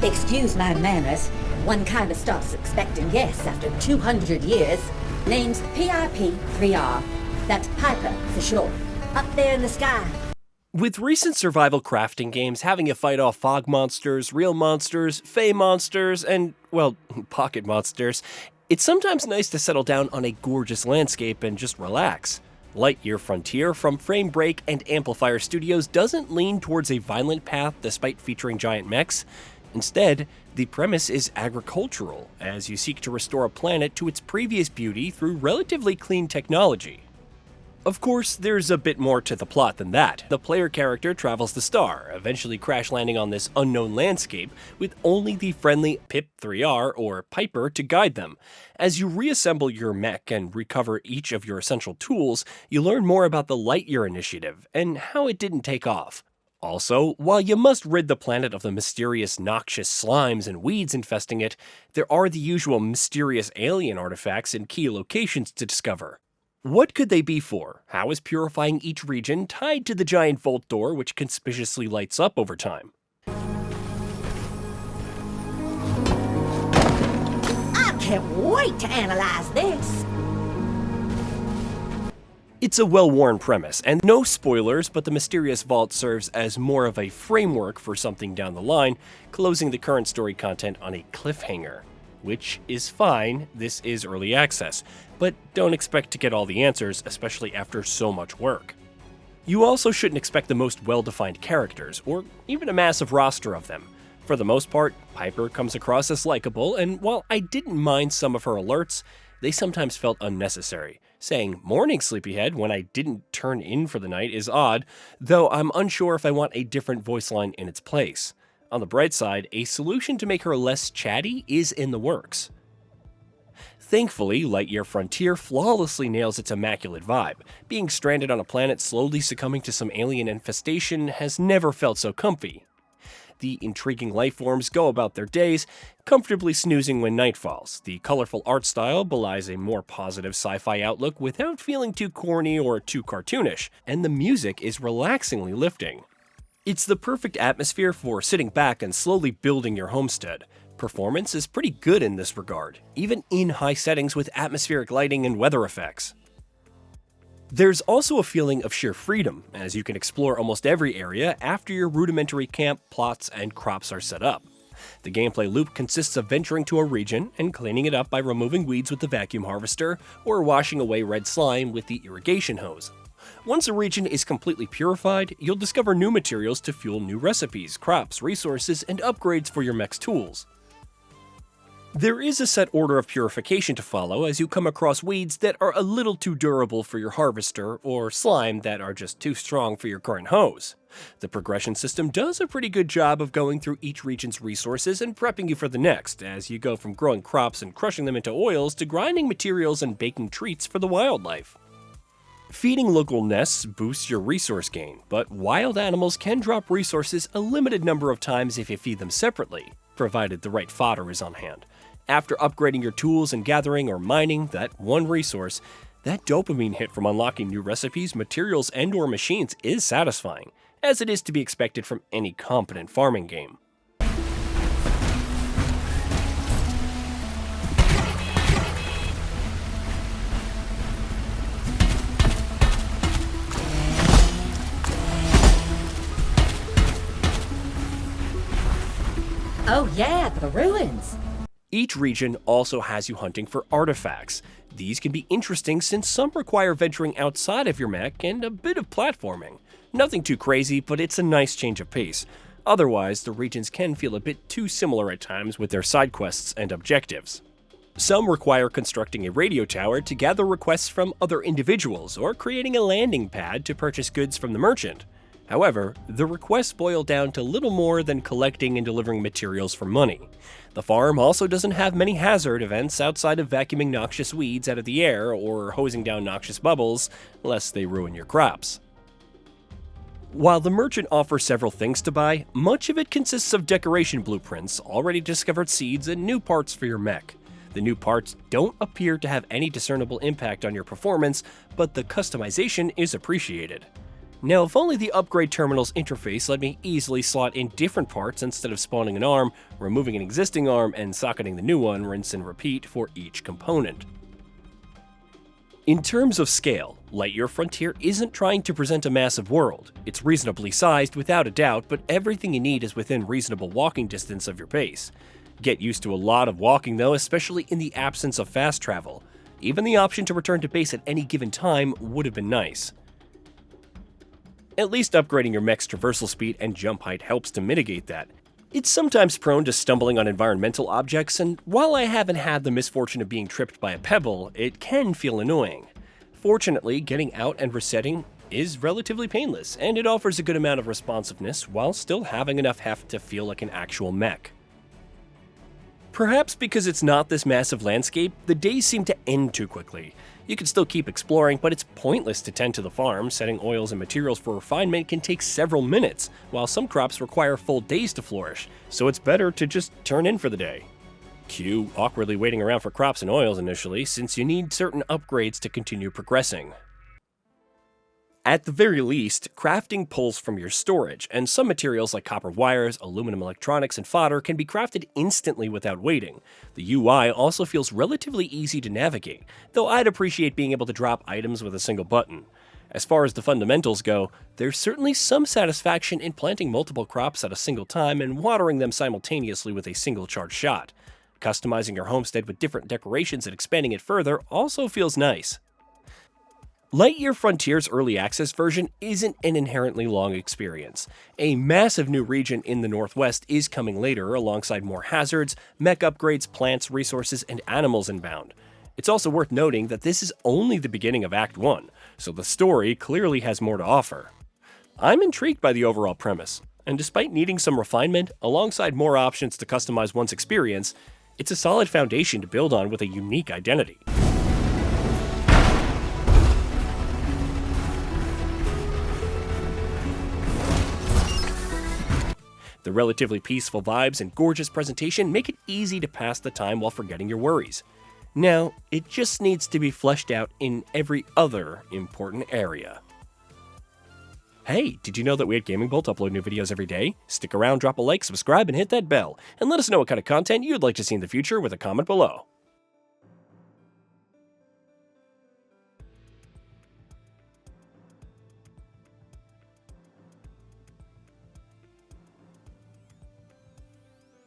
Excuse my manners. One kinda starts expecting yes after 200 years. Name's PIP-3R. That's Piper for short. Up there in the sky. With recent survival crafting games having you fight off fog monsters, real monsters, fey monsters, and, well, pocket monsters, it's sometimes nice to settle down on a gorgeous landscape and just relax. Lightyear Frontier from Frame Break and Amplifier Studios doesn't lean towards a violent path despite featuring giant mechs. Instead, the premise is agricultural, as you seek to restore a planet to its previous beauty through relatively clean technology. Of course, there's a bit more to the plot than that. The player character travels the star, eventually crash landing on this unknown landscape with only the friendly Pip-3R or Piper to guide them. As you reassemble your mech and recover each of your essential tools, you learn more about the Lightyear initiative and how it didn't take off. Also, while you must rid the planet of the mysterious noxious slimes and weeds infesting it, there are the usual mysterious alien artifacts in key locations to discover. What could they be for? How is purifying each region tied to the giant vault door which conspicuously lights up over time? I can't wait to analyze this. It's a well-worn premise, and no spoilers, but the mysterious vault serves as more of a framework for something down the line, closing the current story content on a cliffhanger. Which is fine, this is early access, but don't expect to get all the answers, especially after so much work. You also shouldn't expect the most well-defined characters, or even a massive roster of them. For the most part, Piper comes across as likable, and while I didn't mind some of her alerts, they sometimes felt unnecessary. Saying "morning, sleepyhead" when I didn't turn in for the night is odd, though I'm unsure if I want a different voice line in its place. On the bright side, a solution to make her less chatty is in the works. Thankfully, Lightyear Frontier flawlessly nails its immaculate vibe. Being stranded on a planet slowly succumbing to some alien infestation has never felt so comfy. The intriguing lifeforms go about their days, comfortably snoozing when night falls. The colorful art style belies a more positive sci-fi outlook without feeling too corny or too cartoonish, and the music is relaxingly lifting. It's the perfect atmosphere for sitting back and slowly building your homestead. Performance is pretty good in this regard, even in high settings with atmospheric lighting and weather effects. There's also a feeling of sheer freedom, as you can explore almost every area after your rudimentary camp, plots, and crops are set up. The gameplay loop consists of venturing to a region and cleaning it up by removing weeds with the vacuum harvester or washing away red slime with the irrigation hose. Once a region is completely purified, you'll discover new materials to fuel new recipes, crops, resources, and upgrades for your mech's tools. There is a set order of purification to follow as you come across weeds that are a little too durable for your harvester, or slime that are just too strong for your current hose. The progression system does a pretty good job of going through each region's resources and prepping you for the next, as you go from growing crops and crushing them into oils to grinding materials and baking treats for the wildlife. Feeding local nests boosts your resource gain, but wild animals can drop resources a limited number of times if you feed them separately, provided the right fodder is on hand. After upgrading your tools and gathering or mining that one resource, that dopamine hit from unlocking new recipes, materials, and/or machines is satisfying, as it is to be expected from any competent farming game. Oh yeah, the ruins. Each region also has you hunting for artifacts. These can be interesting since some require venturing outside of your mech and a bit of platforming. Nothing too crazy, but it's a nice change of pace. Otherwise, the regions can feel a bit too similar at times with their side quests and objectives. Some require constructing a radio tower to gather requests from other individuals or creating a landing pad to purchase goods from the merchant. However, the requests boil down to little more than collecting and delivering materials for money. The farm also doesn't have many hazard events outside of vacuuming noxious weeds out of the air or hosing down noxious bubbles, lest they ruin your crops. While the merchant offers several things to buy, much of it consists of decoration blueprints, already discovered seeds, and new parts for your mech. The new parts don't appear to have any discernible impact on your performance, but the customization is appreciated. Now, if only the upgrade terminal's interface let me easily slot in different parts instead of spawning an arm, removing an existing arm, and socketing the new one, rinse and repeat for each component. In terms of scale, Lightyear Frontier isn't trying to present a massive world. It's reasonably sized without a doubt, but everything you need is within reasonable walking distance of your base. Get used to a lot of walking though, especially in the absence of fast travel. Even the option to return to base at any given time would have been nice. At least upgrading your mech's traversal speed and jump height helps to mitigate that. It's sometimes prone to stumbling on environmental objects, and while I haven't had the misfortune of being tripped by a pebble, it can feel annoying. Fortunately, getting out and resetting is relatively painless, and it offers a good amount of responsiveness while still having enough heft to feel like an actual mech. Perhaps because it's not this massive landscape, the days seem to end too quickly. You can still keep exploring, but it's pointless to tend to the farm. Setting oils and materials for refinement can take several minutes, while some crops require full days to flourish, so it's better to just turn in for the day. Cue awkwardly waiting around for crops and oils initially, since you need certain upgrades to continue progressing. At the very least, crafting pulls from your storage, and some materials like copper wires, aluminum electronics, and fodder can be crafted instantly without waiting. The UI also feels relatively easy to navigate, though I'd appreciate being able to drop items with a single button. As far as the fundamentals go, there's certainly some satisfaction in planting multiple crops at a single time and watering them simultaneously with a single charged shot. Customizing your homestead with different decorations and expanding it further also feels nice. Lightyear Frontier's early access version isn't an inherently long experience. A massive new region in the Northwest is coming later alongside more hazards, mech upgrades, plants, resources, and animals inbound. It's also worth noting that this is only the beginning of Act 1, so the story clearly has more to offer. I'm intrigued by the overall premise, and despite needing some refinement, alongside more options to customize one's experience, it's a solid foundation to build on with a unique identity. The relatively peaceful vibes and gorgeous presentation make it easy to pass the time while forgetting your worries. Now, it just needs to be fleshed out in every other important area. Hey, did you know that we at Gaming Bolt upload new videos every day? Stick around, drop a like, subscribe, and hit that bell, and let us know what kind of content you'd like to see in the future with a comment below.